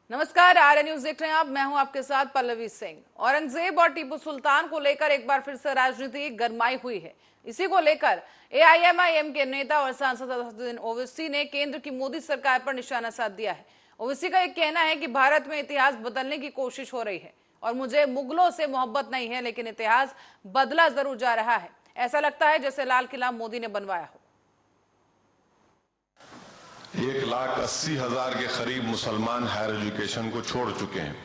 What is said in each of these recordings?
नमस्कार, आर्य न्यूज देख रहे हैं आप। मैं हूं आपके साथ पल्लवी सिंह। औरंगजेब और टीपू सुल्तान को लेकर एक बार फिर से राजनीति गरमाई हुई है। इसी को लेकर एआईएमआईएम के नेता और सांसद असदुद्दीन ओवैसी ने केंद्र की मोदी सरकार पर निशाना साध दिया है। ओवैसी का एक कहना है कि भारत में इतिहास बदलने की कोशिश हो रही है और मुझे मुगलों से मोहब्बत नहीं है, लेकिन इतिहास बदला जरूर जा रहा है। ऐसा लगता है जैसे लाल किला मोदी ने बनवाया हो। 1,80,000 के करीब मुसलमान हायर एजुकेशन को छोड़ चुके हैं,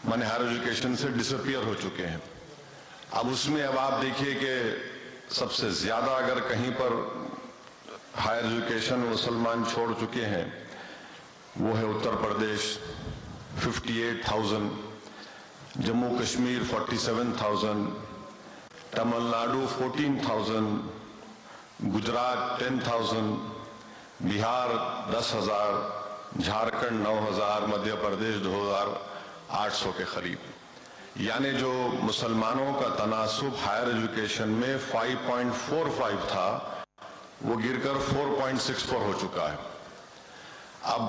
माने हायर एजुकेशन से डिसअपियर हो चुके हैं। अब उसमें आप देखिए कि सबसे ज्यादा अगर कहीं पर हायर एजुकेशन मुसलमान छोड़ चुके हैं वो है उत्तर प्रदेश 58,000, जम्मू कश्मीर 47,000, तमिलनाडु 14,000, गुजरात 10,000, बिहार 10,000, झारखंड 9,000, मध्य प्रदेश 2,800 के करीब। यानी जो मुसलमानों का तनासुब हायर एजुकेशन में 5.45 था वो गिरकर 4.64 हो चुका है। अब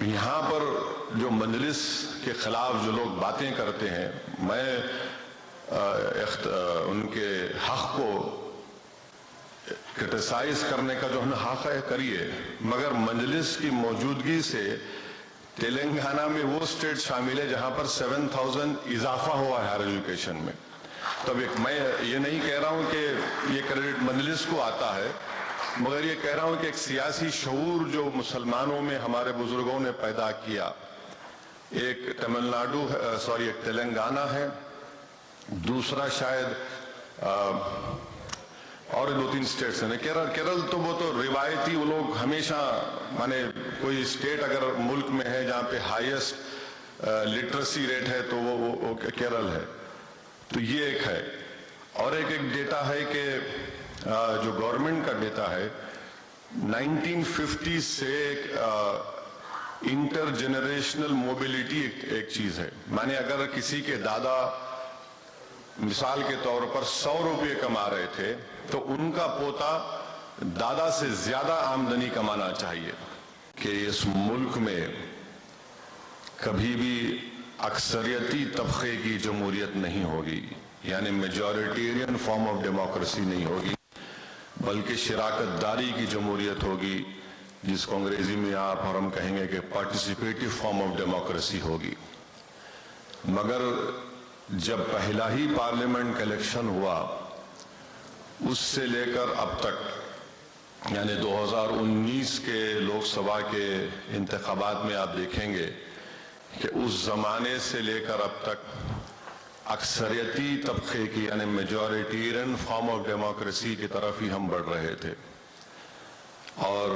यहाँ पर जो मजलिस के खिलाफ जो लोग बातें करते हैं, मैं उनके हक को क्रिटिसाइज करने का जो हमें हक है करिए, मगर मजलिस की मौजूदगी से तेलंगाना में वो स्टेट शामिल है जहां पर 7,000 इजाफा हुआ है हायर एजुकेशन में। तब एक मैं ये नहीं कह रहा हूं कि ये क्रेडिट मजलिस को आता है, मगर ये कह रहा हूं कि एक सियासी शऊर जो मुसलमानों में हमारे बुजुर्गों ने पैदा किया, एक एक तेलंगाना है, दूसरा शायद और 2-3 स्टेट्स हैं। केरल तो वो तो रिवायती वो लोग हमेशा, माने कोई स्टेट अगर मुल्क में है जहाँ पे हाईएस्ट लिटरेसी रेट है तो वो केरल है। तो ये एक है। और एक डेटा है कि जो गवर्नमेंट का डेटा है 1950 से इंटर जनरेशनल मोबिलिटी एक चीज है। माने अगर किसी के दादा मिसाल के तौर पर 100 रुपये कमा रहे थे तो उनका पोता दादा से ज्यादा आमदनी कमाना चाहिए। कि इस मुल्क में कभी भी अक्सरियती तबके की जमहूरियत नहीं होगी, यानी मेजॉरिटेरियन फॉर्म ऑफ डेमोक्रेसी नहीं होगी, बल्कि शिराकतदारी की जमहूरियत होगी, जिसको अंग्रेजी में आप और हम कहेंगे कि पार्टिसिपेटिव फॉर्म ऑफ डेमोक्रेसी होगी। मगर जब पहला ही पार्लियामेंट का इलेक्शन हुआ उससे लेकर अब तक, यानी 2019 के लोकसभा के इंतखाबात में आप देखेंगे कि उस जमाने से लेकर अब तक अक्सरियती तबके की यानी मेजॉरिटेरियन फॉर्म ऑफ डेमोक्रेसी की तरफ ही हम बढ़ रहे थे। और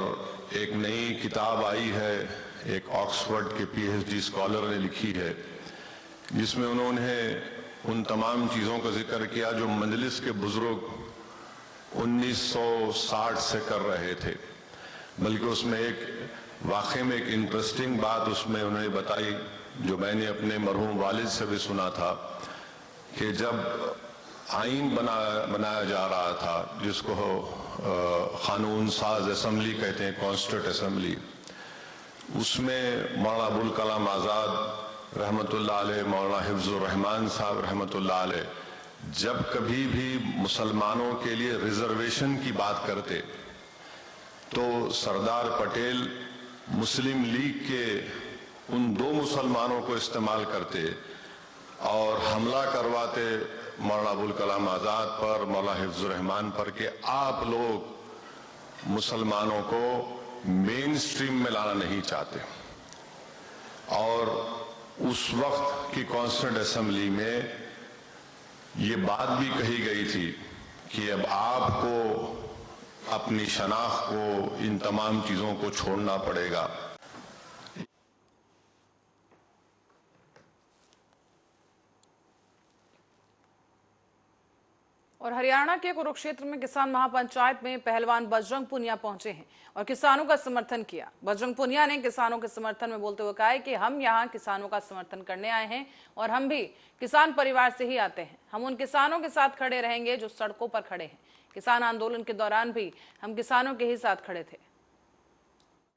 एक नई किताब आई है, एक ऑक्सफोर्ड के पीएचडी स्कॉलर ने लिखी है, जिसमें उन्होंने उन तमाम चीज़ों का जिक्र किया जो मजलिस के बुजुर्ग 1960 से कर रहे थे। बल्कि उसमें एक वाकई में एक इंटरेस्टिंग बात उसमें उन्होंने बताई जो मैंने अपने मरहूम वालिद से भी सुना था, कि जब आइन बनाया जा रहा था, जिसको कानून साज असेंबली कहते हैं, कॉन्स्टिट्यूंट असेंबली, उसमें मौलाना अबुल कलाम आज़ाद रहमतुल्लाह अलैह, मौलाना हिफ्जुर रहमान साहब रहमतुल्लाह अलैह जब कभी भी मुसलमानों के लिए रिजर्वेशन की बात करते तो सरदार पटेल मुस्लिम लीग के उन 2 मुसलमानों को इस्तेमाल करते और हमला करवाते मौलाना अबुल कलाम आज़ाद पर, मौलाना हिफ्जुर रहमान पर, कि आप लोग मुसलमानों को मेन स्ट्रीम में लाना नहीं चाहते। और उस वक्त की कॉन्स्टिट्यूंट असेंबली में ये बात भी कही गई थी कि अब आपको अपनी शनाख्त को, इन तमाम चीजों को छोड़ना पड़ेगा। और हरियाणा के कुरुक्षेत्र में किसान महापंचायत में पहलवान बजरंग पुनिया पहुंचे हैं और किसानों का समर्थन किया। बजरंग पुनिया ने किसानों के समर्थन में बोलते हुए कहा है कि हम यहां किसानों का समर्थन करने आए हैं और हम भी किसान परिवार से ही आते हैं। हम उन किसानों के साथ खड़े रहेंगे जो सड़कों पर खड़े हैं। किसान आंदोलन के दौरान भी हम किसानों के ही साथ खड़े थे।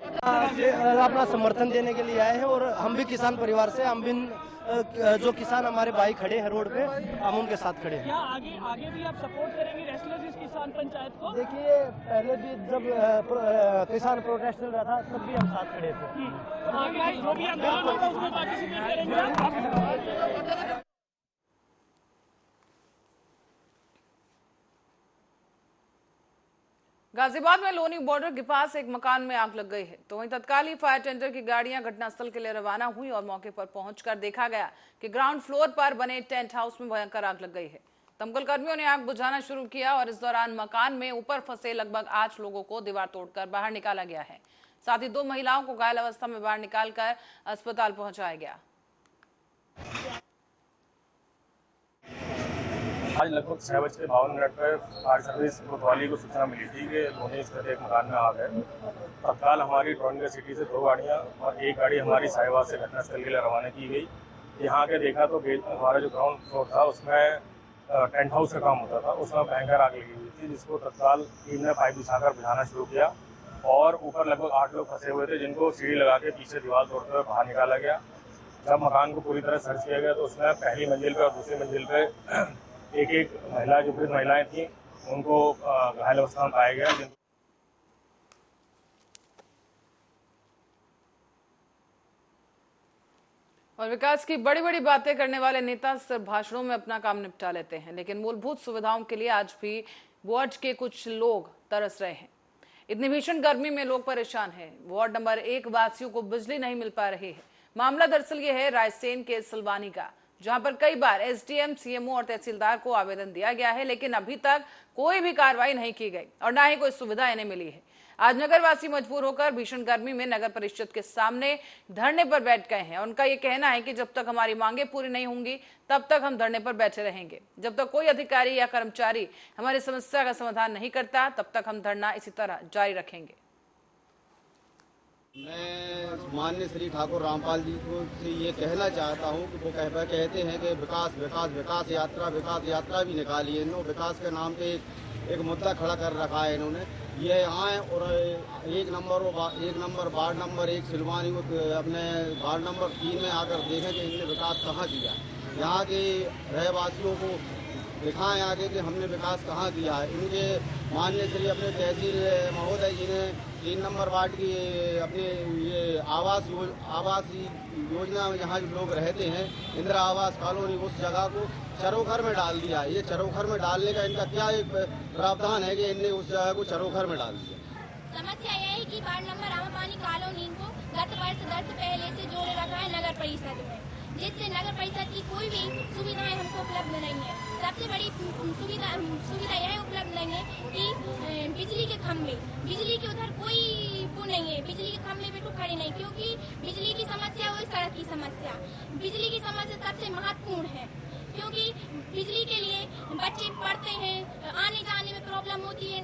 अपना समर्थन देने के लिए आए हैं और हम भी किसान परिवार से, हम भी जो किसान हमारे भाई खड़े हैं रोड पे, हम उनके साथ खड़े हैं। क्या आगे भी आप सपोर्ट करेंगे रेस्टलर्स इस किसान पंचायत को? देखिए, पहले भी जब किसान प्रोटेस्ट चल रहा था तब भी हम साथ खड़े थे। तो आगे जो भी आंदोलन होगा उसमें पार्टिसिपेट करेंगे आप? गाजियाबाद में लोनी बॉर्डर के पास एक मकान में आग लग गई है, तो वहीं तत्काल ही फायर टेंडर की गाड़ियां घटनास्थल के लिए रवाना हुई और मौके पर पहुंचकर देखा गया कि ग्राउंड फ्लोर पर बने टेंट हाउस में भयंकर आग लग गई है। दमकल कर्मियों ने आग बुझाना शुरू किया और इस दौरान मकान में ऊपर फंसे लगभग 8 लोगों को दीवार तोड़कर बाहर निकाला गया है। साथ ही 2 महिलाओं को घायल अवस्था में बाहर निकालकर अस्पताल पहुंचाया गया। आज लगभग 6:52 पर फायर सर्विस कोतवाली को सूचना मिली थी कि लोनी स्थित एक मकान में आग है। तत्काल हमारी टोरंटो सिटी से 2 गाड़ियां और एक गाड़ी हमारी साहिवाल से घटनास्थल के लिए रवाना की गई। यहाँ के देखा तो हमारा जो ग्राउंड फ्लोर था उसमें टेंट हाउस का काम होता था, उसमें भयंकर आग लगी हुई थी, जिसको तत्काल टीम ने पाइप बिछाकर बुझाना शुरू किया और ऊपर लगभग 8 लोग फंसे हुए थे, जिनको सीढ़ी लगा के पीछे दीवार तोड़ते हुए बाहर निकाला गया। जब मकान को पूरी तरह सर्च किया गया तो उसमें पहली मंजिल पर और दूसरी मंजिल पर एक महिला, जो वृद्ध महिलाएं थी, उनको घायल अवस्था में पाया गया। और विकास की बड़ी बड़ी बातें करने वाले नेता सिर्फ भाषणों में अपना काम निपटा लेते हैं, लेकिन मूलभूत सुविधाओं के लिए आज भी वार्ड के कुछ लोग तरस रहे हैं। इतनी भीषण गर्मी में लोग परेशान हैं। वार्ड नंबर 1 वासियों को बिजली नहीं मिल पा रही है। मामला दरअसल ये है रायसेन के सिलवानी का, जहां पर कई बार एसडीएम, सीएमओ और तहसीलदार को आवेदन दिया गया है, लेकिन अभी तक कोई भी कार्रवाई नहीं की गई और ना ही कोई सुविधा इन्हें मिली है। आज नगरवासी मजबूर होकर भीषण गर्मी में नगर परिषद के सामने धरने पर बैठ गए हैं। उनका ये कहना है कि जब तक हमारी मांगे पूरी नहीं होंगी तब तक हम धरने पर बैठे रहेंगे। जब तक कोई अधिकारी या कर्मचारी हमारी समस्या का समाधान नहीं करता तब तक हम धरना इसी तरह जारी रखेंगे। मैं माननीय श्री ठाकुर रामपाल जी को से ये कहना चाहता हूँ कि वो कहते हैं कि विकास विकास विकास यात्रा भी निकाली है इन्होंने। विकास के नाम पे एक मुद्दा खड़ा कर रखा है इन्होंने। ये आए और 1 नंबर वार्ड नंबर 1 सिलवानी को अपने वार्ड नंबर 3 में आकर देखें कि इनने विकास कहाँ किया। यहाँ के रहवासियों को दिखाएं आगे कि हमने विकास कहाँ किया है। इनके माननीय श्री अपने तहसील महोदय जी ने 3 नंबर वार्ड की अपने ये आवास योजना में जहाँ लोग रहते हैं, इंदिरा आवास कॉलोनी, उस जगह को चरोखर में डाल दिया। ये चरोखर में डालने का इनका क्या एक प्रावधान है कि इनने उस जगह को चरोखर में डाल दिया। समस्या यह है कि वार्ड नंबर आमापानी कॉलोनी को गत वर्ष 10 पहले से जोड़े रखा है नगर परिषद में, जिससे नगर परिषद की कोई भी सुविधाएं हमको उपलब्ध नहीं है। सबसे बड़ी सुविधा यह उपलब्ध नहीं है कि बिजली के खंभे, बिजली के उधर कोई वो नहीं है, बिजली के खंभे पे तो खड़े नहीं, क्योंकि बिजली की समस्या वही सड़क की समस्या। बिजली की समस्या सबसे महत्वपूर्ण है, क्योंकि बिजली के लिए बच्चे पढ़ते हैं, आने जाने में प्रॉब्लम होती है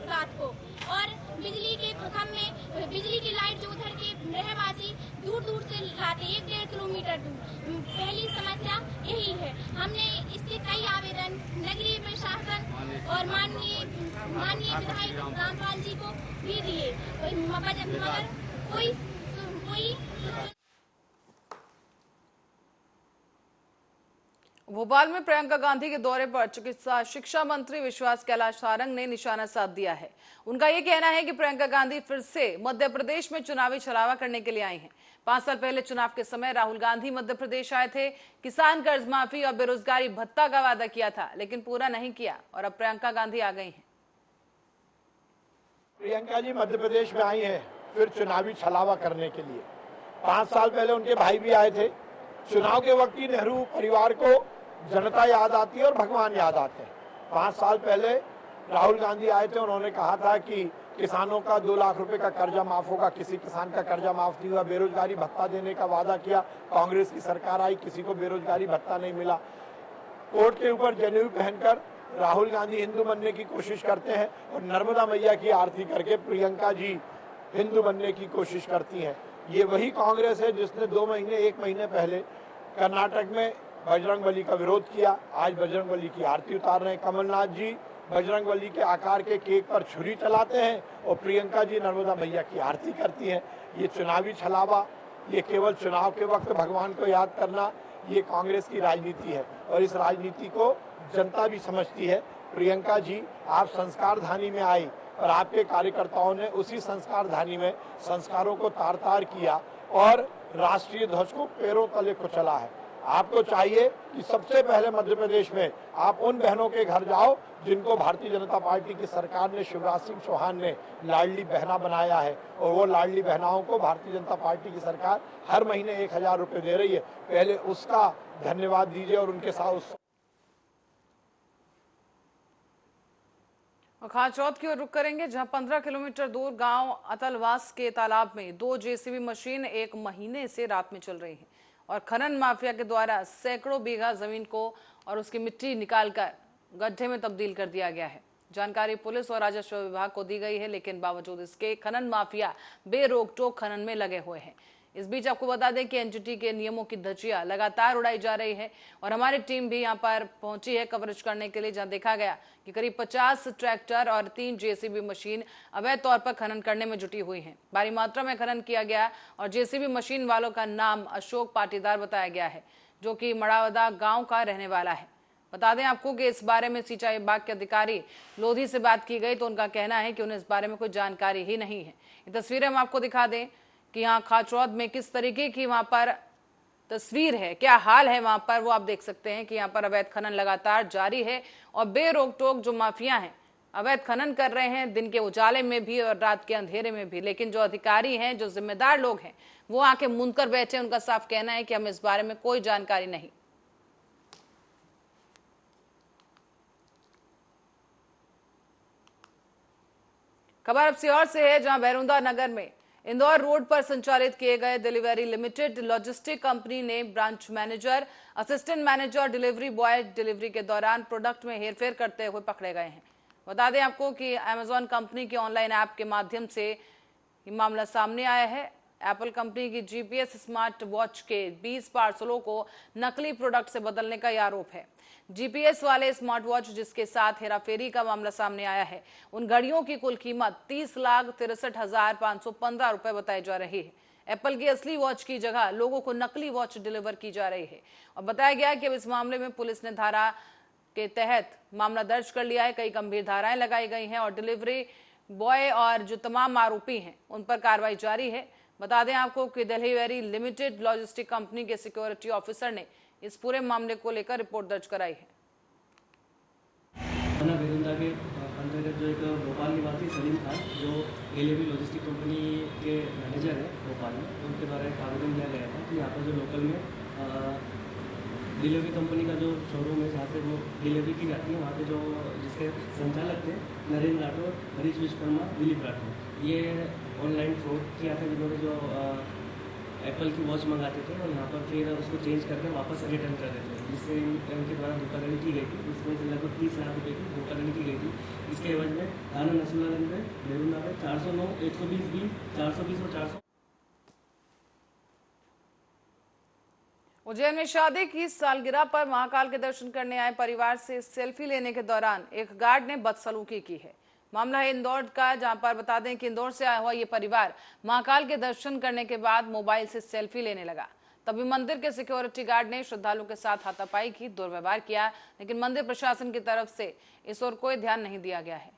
रात को, और बिजली के खंभे, बिजली की लाइट जो उधर के रहवासी दूर दूर से लाते, 1-1.5 किलोमीटर दूर। पहली समस्या यही है। हमने इसके कई आवेदन नगरीय प्रशासन और माननीय विधायक रामपाल जी को भी दिए, मगर कोई भोपाल में प्रियंका गांधी के दौरे पर चिकित्सा शिक्षा मंत्री विश्वास कैलाश सारंग ने निशाना साध दिया है। उनका यह कहना है कि प्रियंका गांधी फिर से मध्य प्रदेश में चुनावी छलावा करने के लिए आई हैं। 5 साल पहले चुनाव के समय राहुल गांधी मध्य प्रदेश आए थे, किसान कर्ज माफी और बेरोजगारी भत्ता का वादा किया था, लेकिन पूरा नहीं किया, और अब प्रियंका गांधी आ गई हैं। प्रियंका जी मध्य प्रदेश में आई हैं फिर चुनावी छलावा करने के लिए। 5 साल पहले उनके भाई भी आए थे। चुनाव के वक्त ही नेहरू परिवार को जनता याद आती है और भगवान याद आते हैं। 5 साल पहले राहुल गांधी आए थे, उन्होंने कहा था कि किसानों का 2 लाख रुपए का कर्जा माफ होगा, किसी किसान का कर्जा माफ नहीं हुआ। बेरोजगारी भत्ता देने का वादा किया, कांग्रेस की सरकार आई, किसी को बेरोजगारी भत्ता नहीं मिला। कोर्ट के ऊपर जनेऊ पहनकर राहुल गांधी हिंदू बनने की कोशिश करते हैं और नर्मदा मैया की आरती करके प्रियंका जी हिंदू बनने की कोशिश करती हैं। ये वही कांग्रेस है जिसने 1 महीने पहले कर्नाटक में बजरंगबली का विरोध किया। आज बजरंगबली की आरती उतार रहे हैं। कमलनाथ जी बजरंगबली के आकार के केक पर छुरी चलाते हैं और प्रियंका जी नर्मदा मैया की आरती करती हैं। ये चुनावी छलावा, ये केवल चुनाव के वक्त भगवान को याद करना, ये कांग्रेस की राजनीति है और इस राजनीति को जनता भी समझती है। प्रियंका जी, आप संस्कार धानी में आई और आपके कार्यकर्ताओं ने उसी संस्कार धानी में संस्कारों को तार तार किया और राष्ट्रीय ध्वज को पैरों तले कुचला है। आपको चाहिए कि सबसे पहले मध्य प्रदेश में आप उन बहनों के घर जाओ जिनको भारतीय जनता पार्टी की सरकार ने, शिवराज सिंह चौहान ने लाडली बहना बनाया है और वो लाडली बहनाओं को भारतीय जनता पार्टी की सरकार हर महीने 1000 रुपए दे रही है। पहले उसका धन्यवाद दीजिए और उनके साथ खाचौद की ओर रुख करेंगे, जहां 15 किलोमीटर दूर गांव अतलवास के तालाब में 2 जेसीबी मशीन 1 महीने से रात में चल रही है और खनन माफिया के द्वारा सैकड़ों बीघा जमीन को और उसकी मिट्टी निकालकर गड्ढे में तब्दील कर दिया गया है। जानकारी पुलिस और राजस्व विभाग को दी गई है, लेकिन बावजूद इसके खनन माफिया बेरोक टोक खनन में लगे हुए हैं। इस बीच आपको बता दें कि एनजीटी के नियमों की धज्जियां लगातार उड़ाई जा रही है और हमारी टीम भी यहां पर पहुंची है कवरेज करने के लिए, जहां देखा गया कि करीब 50 ट्रैक्टर और 3 जेसीबी मशीन अवैध तौर पर खनन करने में जुटी हुई हैं। भारी मात्रा में खनन किया गया और जेसीबी मशीन वालों का नाम अशोक पाटीदार बताया गया है, जो कि मड़ावदा गांव का रहने वाला है। बता दें आपको कि इस बारे में सिंचाई विभाग के अधिकारी लोधी से बात की गई तो उनका कहना है कि उन्हें इस बारे में कोई जानकारी ही नहीं है। ये तस्वीरें हम आपको दिखा दें कि यहाँ खाचौद में किस तरीके की वहां पर तस्वीर है, क्या हाल है वहां पर, वो आप देख सकते हैं कि यहाँ पर अवैध खनन लगातार जारी है और बेरोक टोक जो माफिया हैं अवैध खनन कर रहे हैं, दिन के उजाले में भी और रात के अंधेरे में भी। लेकिन जो अधिकारी हैं, जो जिम्मेदार लोग हैं, वो आके मुंद कर बैठे। उनका साफ कहना है कि हमें इस बारे में कोई जानकारी नहीं। खबर अब सीहोर से है, जहां बैरुंदा नगर में इंदौर रोड पर संचालित किए गए डिलीवरी लिमिटेड लॉजिस्टिक कंपनी ने branch manager, assistant manager, delivery boy delivery के दौरान प्रोडक्ट में हेरफेर करते हुए पकड़े गए हैं। बता दें आपको कि अमेजॉन कंपनी के ऑनलाइन ऐप के माध्यम से ये मामला सामने आया है। एप्पल कंपनी की जीपीएस स्मार्ट वॉच के 20 पार्सलों को नकली प्रोडक्ट से बदलने का यह आरोप है। जीपीएस वाले स्मार्ट वॉच जिसके साथ हेराफेरी का मामला सामने आया है, उन घड़ियों की कुल कीमत 30,63,515 रुपए बताई जा रही है। एप्पल की असली वॉच की जगह लोगों को नकली वॉच डिलीवर की जा रही है और बताया गया कि अब इस मामले में पुलिस ने धारा के तहत मामला दर्ज कर लिया है। कई गंभीर धाराएं लगाई गई हैं और डिलीवरी बॉय और जो तमाम आरोपी हैं उन पर कार्रवाई जारी है। बता दें आपको कि डिलीवरी लिमिटेड लॉजिस्टिक कंपनी के सिक्योरिटी ऑफिसर ने इस पूरे मामले को लेकर रिपोर्ट दर्ज कराई है। बैरुंदा के अंतर्गत जो एक भोपाल निवासी सलीम खान, जो डिलीवरी लॉजिस्टिक कंपनी के मैनेजर है भोपाल में, उनके द्वारा एक आवेदन दिया गया था कि यहाँ पर जो लोकल में डिलीवरी कंपनी का जो शोरूम है, जहाँ से वो डिलीवरी की जाती है, वहाँ पे जो जिसके संचालक थे नरेंद्र राठौर, हरीश विश्वकर्मा, दिलीप राठौर, ये ऑनलाइन फ्रॉड किया था। जिन्होंने जो एप्पल की वॉच मंगाते थे और यहाँ पर फिर उसको चेंज करके वापस रिटर्न कर देते थे, जिससे उनके द्वारा धोखाधड़ी की गई थी। इसमें से लगभग 30 लाख रुपये की धोखाधड़ी की गई थी। इसके एवज में थाना नसूलागंज में बैरुंदा में 409, 120B, 420 और 400। उज्जैन में शादी की सालगिरह पर महाकाल के दर्शन करने आए परिवार से सेल्फी लेने के दौरान एक गार्ड ने बदसलूकी की है। मामला है इंदौर का, जहां पर बता दें कि इंदौर से आया हुआ ये परिवार महाकाल के दर्शन करने के बाद मोबाइल से सेल्फी लेने लगा। तभी मंदिर के सिक्योरिटी गार्ड ने श्रद्धालुओं के साथ हाथापाई की, दुर्व्यवहार किया, लेकिन मंदिर प्रशासन की तरफ से इस ओर कोई ध्यान नहीं दिया गया है।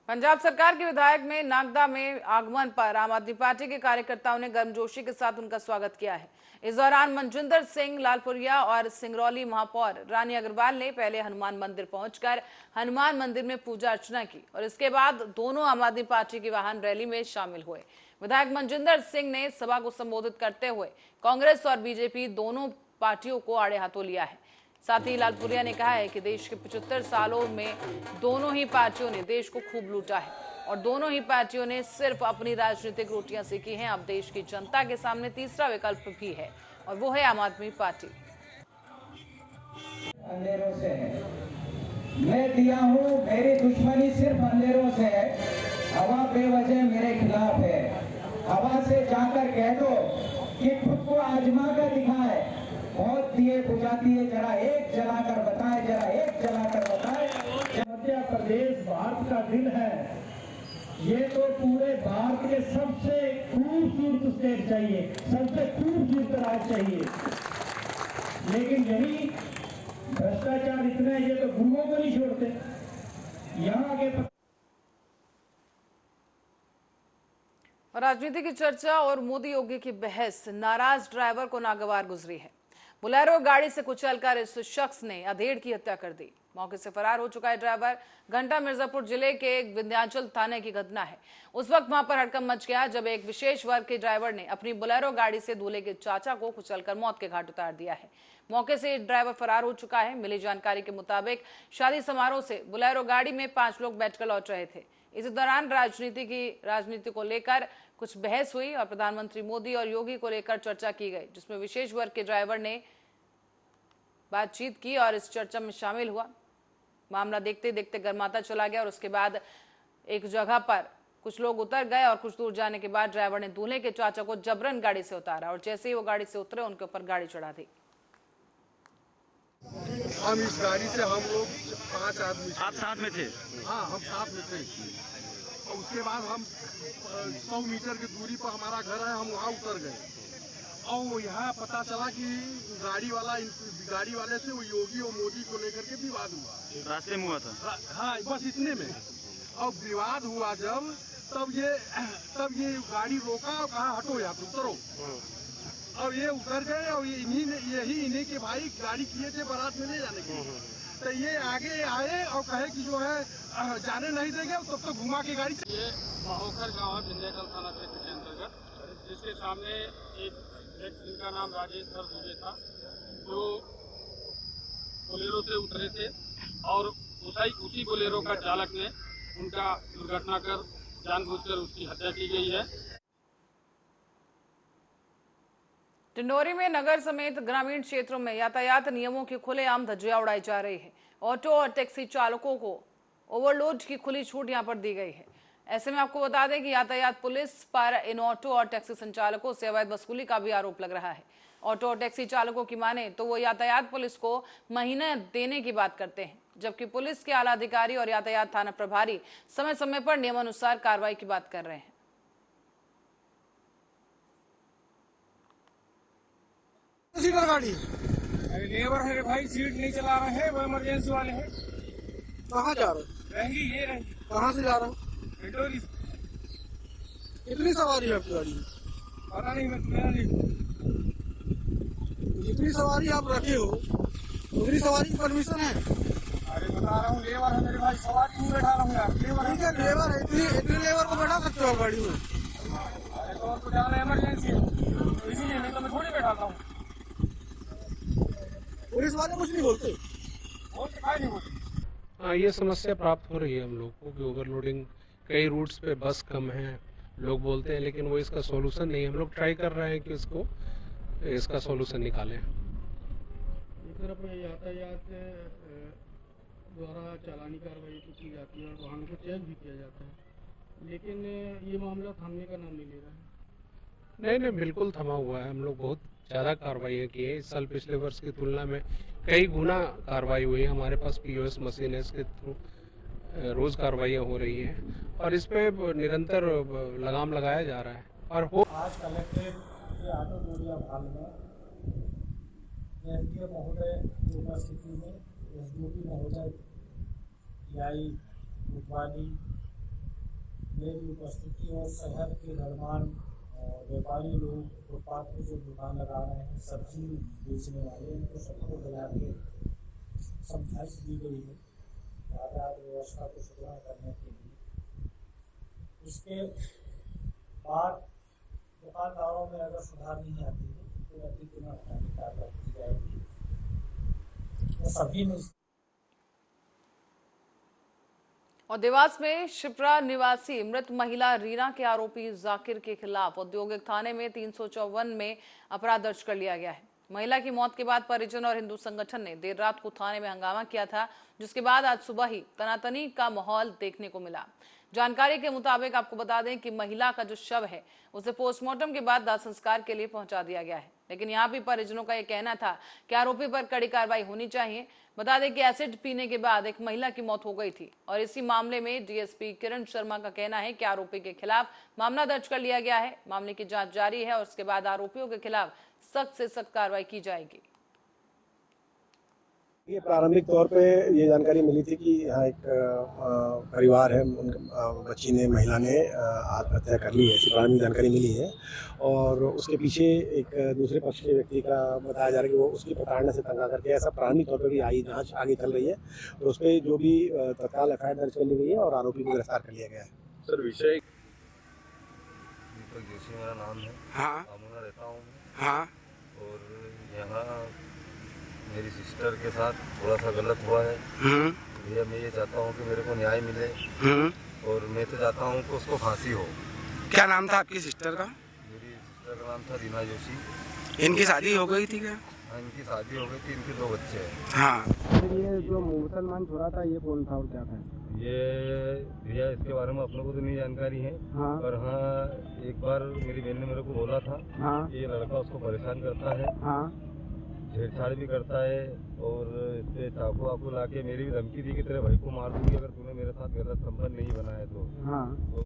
पंजाब सरकार के विधायक में नागदा में आगमन पर आम आदमी पार्टी के कार्यकर्ताओं ने गर्मजोशी के साथ उनका स्वागत किया है। इस दौरान मनजिंदर सिंह लालपुरिया और सिंगरौली महापौर रानी अग्रवाल ने पहले हनुमान मंदिर पहुंचकर हनुमान मंदिर में पूजा अर्चना की और इसके बाद दोनों आम आदमी पार्टी की वाहन रैली में शामिल हुए। विधायक मनजिंदर सिंह ने सभा को संबोधित करते हुए कांग्रेस और बीजेपी दोनों पार्टियों को आड़े हाथों लिया है। साथ ही लालपुरिया ने कहा है कि देश के 75 सालों में दोनों ही पार्टियों ने देश को खूब लूटा है और दोनों ही पार्टियों ने सिर्फ अपनी राजनीतिक रोटियां सेकी हैं। अब देश की जनता के सामने तीसरा विकल्प भी है और वो है आम आदमी पार्टी। अंधेरों से है, मैं दिया हूँ, मेरी दुश्मनी सिर्फ अंधेरों से है। हवा बेवजह मेरे खिलाफ है, हवा से जाकर कह दो कि खुद को आजमा कर दिखाए। बहुत दिए बुझाती है, जरा एक जलाकर बताए, जरा एक जलाकर बताए। मध्य प्रदेश भारत का दिल है, ये तो पूरे भारत के सबसे खूबसूरत स्टेट चाहिए, सबसे खूबसूरत राज्य चाहिए, लेकिन यही भ्रष्टाचार इतना है, ये तो गुरुओं को नहीं छोड़ते। यहाँ आगे राजनीति की चर्चा और मोदी योगी की बहस नाराज ड्राइवर को नागवार गुजरी है। बोलेरो गाड़ी से कुचलकर इस शख्स ने अधेड़ की हत्या कर दी। मौके से फरार हो चुका है ड्राइवर। घंटा मिर्जापुर जिले के विंध्याचल थाने की घटना है। उस वक्त वहां पर हड़कंप मच गया जब एक विशेष वर्ग के ड्राइवर ने अपनी बोलेरो गाड़ी से दूल्हे के चाचा को कुचलकर मौत के घाट उतार दिया है। मौके से ड्राइवर फरार हो चुका है। मिली जानकारी के मुताबिक शादी समारोह से बोलेरो गाड़ी में 5 लोग बैठकर लौट रहे थे। इस दौरान राजनीति को लेकर कुछ बहस हुई और प्रधानमंत्री मोदी और योगी को लेकर चर्चा की गई, जिसमें विशेष वर्ग के ड्राइवर ने बातचीत की और इस चर्चा में शामिल हुआ। मामला देखते देखते गर्माता चला गया और उसके बाद एक जगह पर कुछ लोग उतर गए और कुछ दूर जाने के बाद ड्राइवर ने दूल्हे के चाचा को जबरन गाड़ी से उतारा और जैसे ही वो गाड़ी से उतरे उनके ऊपर गाड़ी चढ़ा दी। हम इस गाड़ी से हम लोग 5 आदमी। आप साथ में थे? हाँ, हम साथ में थे। और उसके बाद हम 100 मीटर की दूरी पर हमारा घर है, हम वहाँ उतर गए और यहाँ पता चला कि गाड़ी वाले से वो योगी और मोदी को लेकर के विवाद हुआ। रास्ते में हुआ था? हाँ, बस इतने में। और विवाद हुआ जब तब ये गाड़ी रोका और कहा हटो यहाँ पे उतरो। और ये उतर गए और इन्हीं के भाई गाड़ी किए थे बारात में ले जाने के लिए। तो ये आगे आए और कहे कि जो है जाने नहीं देंगे, तब तो घुमा के गाड़ी। ये महोकर गाँव है विंध्याचल थाना क्षेत्र के अंतर्गत, जिसके सामने एक जिनका नाम राजेश दुबे था, जो बोलेरो से उतरे थे और उसी बोलेरो का चालक ने उनका दुर्घटना कर जानबूझकर उसकी हत्या की गई है। टिंडोरी में नगर समेत ग्रामीण क्षेत्रों में यातायात नियमों की खुलेआम धज्जियां उड़ाई जा रही है। ऑटो और टैक्सी चालकों को ओवरलोड की खुली छूट यहां पर दी गई है। ऐसे में आपको बता दें कि यातायात पुलिस पर इन ऑटो और टैक्सी संचालकों से अवैध वसूली का भी आरोप लग रहा है। ऑटो और टैक्सी चालकों की माने तो वो यातायात पुलिस को महीने देने की बात करते हैं, जबकि पुलिस के आला अधिकारी और यातायात थाना प्रभारी समय समय पर नियमानुसार कार्रवाई की बात कर रहे हैं। सीटर गाड़ी लेबर है भाई, सीट नहीं चला रहे हैं, वो इमरजेंसी वाले हैं। कहाँ जा रहे? रहेंगी ये रहेंगी। कहाँ से जा रहे हो? टिंडोरी। कितनी सवारी है आपकी गाड़ी में? पता नहीं, मेरा नहीं। जितनी सवारी आप रखे हो उतनी सवारी की परमिशन है? अरे बता रहा हूँ, लेबर है मेरे भाई, सवारी नहीं बैठा रहा हूँ यार। लेबर है क्या? लेबर है, इतनी लेबर को बैठा सकते हो गाड़ी में? अरे तो जाना इमरजेंसी है, तो इसीलिए, नहीं तो मैं थोड़ी बैठाता हूँ। पुलिस वाले कुछ नहीं बोलते? बोलते काहे नहीं बोलते? हाँ, ये समस्या प्राप्त हो रही है हम लोग को कि ओवरलोडिंग कई रूट्स पे बस कम है, लोग बोलते हैं, लेकिन वो इसका सॉल्यूशन नहीं है। हम लोग ट्राई कर रहे हैं कि इसका सॉल्यूशन निकालें। इस तरफ यातायात द्वारा चालानी कार्रवाई की जाती है और वाहन को चेक भी किया जाता है, लेकिन ये मामला थमने का नाम नहीं ले रहा है। नहीं, बिल्कुल थमा हुआ है। हम लोग बहुत ज़्यादा कार्रवाई की है इस साल। पिछले वर्ष की तुलना में कई गुना कार्रवाई हुई है। हमारे पास POS मशीन है, इसके थ्रू रोज कार्रवाइयाँ हो रही हैं और इस पे निरंतर लगाम लगाया जा रहा है। और आज कलेक्ट्रेट के ऑटो टोरिया हॉल में एसडीओ महोदय की उपस्थिति में SDOP महोदय DI कोतवाली मेरी उपस्थिति और शहर के गणमान्य व्यापारी लोग फुटपाथ पर जो दुकान लगा रहे हैं, सब्जी बेचने वाले, उनको सबको बुला के समझाइश दी गई है यातायात व्यवस्था को सुधार करने के लिए। इसके बाद दुकानदारों में अगर सुधार नहीं आती है तो अधिक कार्रवाई की जाएगी। तो सभी ने और देवास में शिप्रा निवासी मृत महिला रीना के आरोपी जाकिर के खिलाफ औद्योगिक थाने में 354 में अपराध दर्ज कर लिया गया है। महिला की मौत के बाद परिजन और हिंदू संगठन ने देर रात को थाने में हंगामा किया था, जिसके बाद आज सुबह ही तनातनी का माहौल देखने को मिला। जानकारी के मुताबिक आपको बता दें कि महिला का जो शव है उसे पोस्टमार्टम के बाद दाह संस्कार के लिए पहुंचा दिया गया है, लेकिन यहाँ भी परिजनों का यह कहना था कि आरोपी पर कड़ी कार्रवाई होनी चाहिए। बता दें कि एसिड पीने के बाद एक महिला की मौत हो गई थी और इसी मामले में डीएसपी किरण शर्मा का कहना है कि आरोपी के खिलाफ मामला दर्ज कर लिया गया है। मामले की जांच जारी है और उसके बाद आरोपियों के खिलाफ सख्त से सख्त कार्रवाई की जाएगी। ये प्रारंभिक तौर पे ये जानकारी मिली थी कि यहाँ एक परिवार है, बच्ची ने, महिला ने आत्महत्या कर ली है, ऐसी प्रारंभिक जानकारी मिली है। और उसके पीछे एक दूसरे पक्ष के व्यक्ति का बताया जा रहा है कि वो उसकी प्रताड़ना से तंग करके, ऐसा प्रारंभिक तौर पर भी आई जांच आगे चल रही है और उस पर जो भी तत्काल एफआईआर दर्ज कर ली गई है और आरोपी को गिरफ्तार कर लिया गया है। सर, विषय दीपक जोशी मेरा नाम है। हाँ, अमूना रहता हूँ। हाँ, और यहाँ मेरी सिस्टर के साथ थोड़ा सा गलत हुआ है। भैया, मैं ये चाहता हूँ कि मेरे को न्याय मिले और मैं तो चाहता हूँ कि उसको फांसी हो। क्या नाम था आपकी सिस्टर का? मेरी सिस्टर का नाम था रीना जोशी। इनकी शादी हो गई थी क्या? हाँ, इनकी शादी हो गई थी, इनके 2 बच्चे हैं। हाँ, ये जो मुसलमान छोरा था ये कौन था और क्या था? ये भैया, इसके बारे में अपने को तो नहीं जानकारी है। हाँ। पर हाँ, एक बार मेरी बहन ने मेरे को बोला था। हाँ। ये लड़का उसको परेशान करता है। हाँ। छेड़छाड़ भी करता है और इस पे चाकू वाकू लाके मेरी भी धमकी दी कि तेरे भाई को मार दूंगी अगर तूने मेरे साथ गलत संबंध नहीं बनाया तो। हाँ।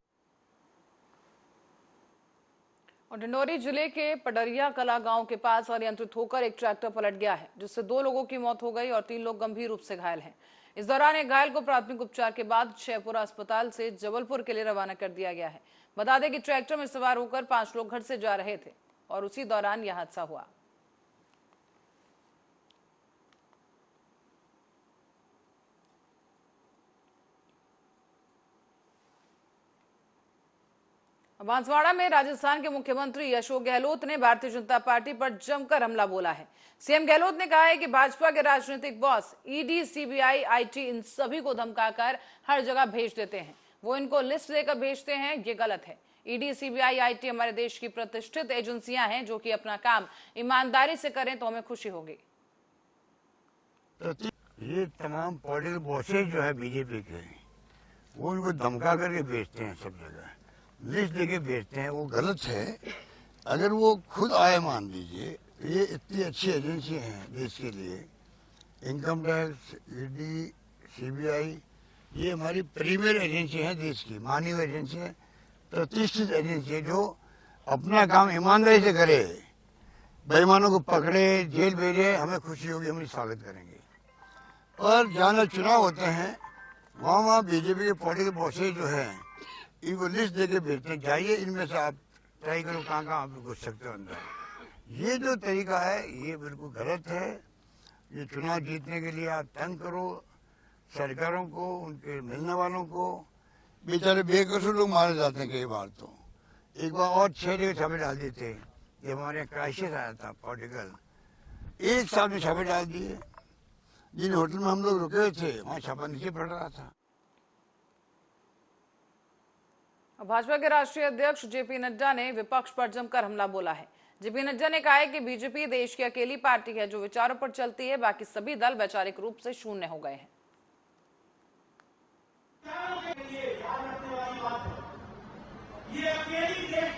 और डिंडोरी जिले के पडरिया कला गांव के पास अनियंत्रित होकर एक ट्रैक्टर पलट गया है, जिससे 2 लोगों की मौत हो गई और 3 लोग गंभीर रूप से घायल हैं। इस दौरान एक घायल को प्राथमिक उपचार के बाद शेखपुरा अस्पताल से जबलपुर के लिए रवाना कर दिया गया है। बता दें कि ट्रैक्टर में सवार होकर 5 लोग घर से जा रहे थे और उसी दौरान यह हादसा हुआ। बांसवाड़ा में राजस्थान के मुख्यमंत्री अशोक गहलोत ने भारतीय जनता पार्टी पर जमकर हमला बोला है। सीएम गहलोत ने कहा है कि भाजपा के राजनीतिक बॉस ईडी, सीबीआई, आईटी इन सभी को धमकाकर हर जगह भेज देते हैं। वो इनको लिस्ट देकर भेजते हैं, ये गलत है। ईडी, सीबीआई, आईटी हमारे देश की प्रतिष्ठित एजेंसियां हैं जो कि अपना काम ईमानदारी से करें तो हमें खुशी होगी। ये तमाम पॉलिटिकल बॉसेज जो है बीजेपी के, वो इनको धमका करके भेजते हैं, सब जगह लिस्ट देके भेजते हैं। वो गलत है। अगर वो खुद आए, मान लीजिए, ये इतनी अच्छी एजेंसी हैं देश के लिए, इनकम टैक्स, ईडी, सीबीआई, ये हमारी प्रीमियर एजेंसी है देश की, मानी हुई एजेंसी है, प्रतिष्ठित एजेंसी है जो अपना काम ईमानदारी से करे, बेईमानों को पकड़े, जेल भेजे, हमें खुशी होगी, हम स्वागत करेंगे। और जहाँ चुनाव होते हैं वहाँ बीजेपी के पॉलिटिकल बॉसेज जो है इनको लिस्ट देके भेजते हैं, जाइए इनमें से आप ट्राई करो कहाँ आप घुस सकते हो अंदर। ये जो तरीका है ये बिल्कुल गलत है। ये चुनाव जीतने के लिए आप तंग करो सरकारों को, उनके मिलने वालों को। बेचारे बेकसूर लोग मारे जाते हैं कई बार। तो एक बार और 6 जगह छापे डाल देते, ये हमारे क्राइसिस आया था पॉलिटिकल, एक साल में छापे डाल दिए। जिन होटल में हम लोग रुके हुए थे वहाँ छापा नीचे पड़ रहा था। भाजपा के राष्ट्रीय अध्यक्ष जेपी नड्डा ने विपक्ष पर जमकर हमला बोला है। जेपी नड्डा ने कहा है कि बीजेपी देश की अकेली पार्टी है जो विचारों पर चलती है, बाकी सभी दल वैचारिक रूप से शून्य हो गए हैं। ये अकेली देश